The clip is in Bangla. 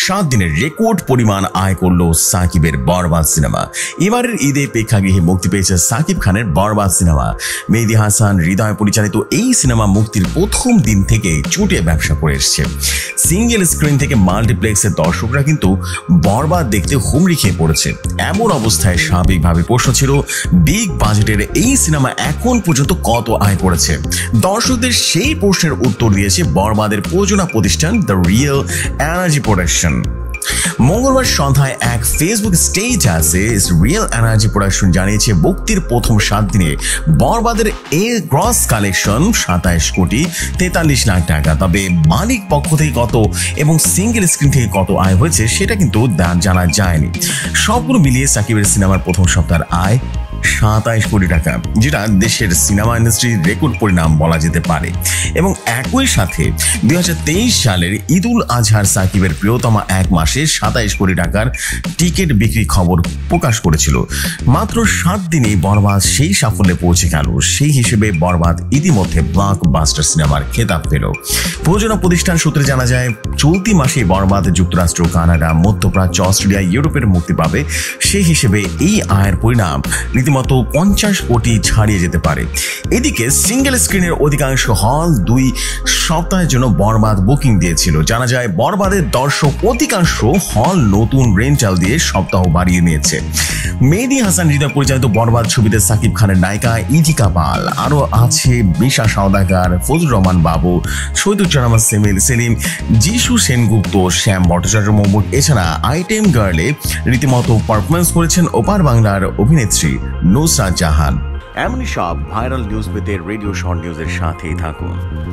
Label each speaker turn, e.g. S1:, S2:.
S1: 7 দিনের রেকর্ড পরিমাণ আয় করলো সাকিবের বরবাদ সিনেমা। এবারের ঈদে প্রেক্ষাগৃহে মুক্তি পেয়েছে সাকিব খানের বরবাদ সিনেমা। মেহেদী হাসান হৃদয় পরিচালিত এই সিনেমা মুক্তির প্রথম দিন থেকে চুটে ব্যবসা করে এসছে। সিঙ্গেল স্ক্রিন থেকে মাল্টিপ্লেক্সের দর্শকরা কিন্তু বরবাদ দেখতে হুমড়ি খেয়ে পড়েছে। এমন অবস্থায় স্বাভাবিকভাবে প্রশ্ন ছিল, বিগ বাজেটের এই সিনেমা এখন পর্যন্ত কত আয় করেছে? দর্শকদের সেই প্রশ্নের উত্তর দিয়েছে বরবাদের প্রযোজনা প্রতিষ্ঠান দ্য রিয়েল এনার্জি প্রোডাকশন। মঙ্গলবার সন্ধ্যায় এক ফেসবুক স্টেটাসে রিয়েল এনার্জি প্রোডাকশন জানিয়েছে, মুক্তির প্রথম 7 দিনে বরবাদের এর গ্রস কালেকশন 27 কোটি 43 লাখ টাকা। তবে মালিক পক্ষ থেকে কত এবং সিঙ্গেল স্ক্রিন থেকে কত আয় হয়েছে সেটা কিন্তু জানা যায়নি। সবগুলো মিলিয়ে সাকিবের সিনেমার প্রথম সপ্তাহের আয় 27 কোটি টাকা, যেটা দেশের সিনেমা ইন্ডাস্ট্রির রেকর্ড পরিণাম বলা যেতে পারে। এবং একই সাথে 2023 সালের ঈদুল আজহার সাকিবের প্রিয়তমা এক মাসে 27 কোটি টাকার টিকিট বিক্রি খবর প্রকাশ করেছিল। মাত্র 7 দিনেই বরবাদ সেই সাফল্যে পৌঁছে গেল। সেই হিসেবে বরবাদ ইতিমধ্যে ব্লকবাস্টার সিনেমার খেতাব পেল। প্রযোজনা প্রতিষ্ঠান সূত্রে জানা যায়, চলতি মাসে বরবাদ যুক্তরাষ্ট্র, কানাডা, মধ্যপ্রাচ্য, অস্ট্রেলিয়া, ইউরোপের মুক্তি পাবে। সেই হিসেবে এই আয়ের পরিণাম রীতিমতো 50 কোটি ছাড়িয়ে যেতে পারে। এদিকে সিঙ্গেল স্ক্রিনের অধিকাংশ হল 2 সপ্তাহের জন্য বরবাদ বুকিং দিয়েছিল। জানা যায়, বরবাদের দর্শক অধিকাংশ হল নতুন রেন্টাল দিয়ে সপ্তাহ বাড়িয়ে নিয়েছে। মেহেদী হাসান হৃদয় পরিচালিত বরবাদ ছবিতে সাকিব খানের নায়িকা ইথিকা পাল, আরও আছে মিশা সওদাগর, ফজলুর রহমান বাবু, শহীদুজ্জামান সেলিম, যিশু সেনগুপ্ত, শ্যাম ভট্টাচার্য মোহাম্মদ। এছাড়া আইটেম গার্লে রীতিমতো পারফরমেন্স করেছেন ওপার বাংলার অভিনেত্রী নুসরাত জাহান। এমনই সব ভাইরাল নিউজ পেতে রেডিও শর্ট নিউজের সাথেই থাকুন।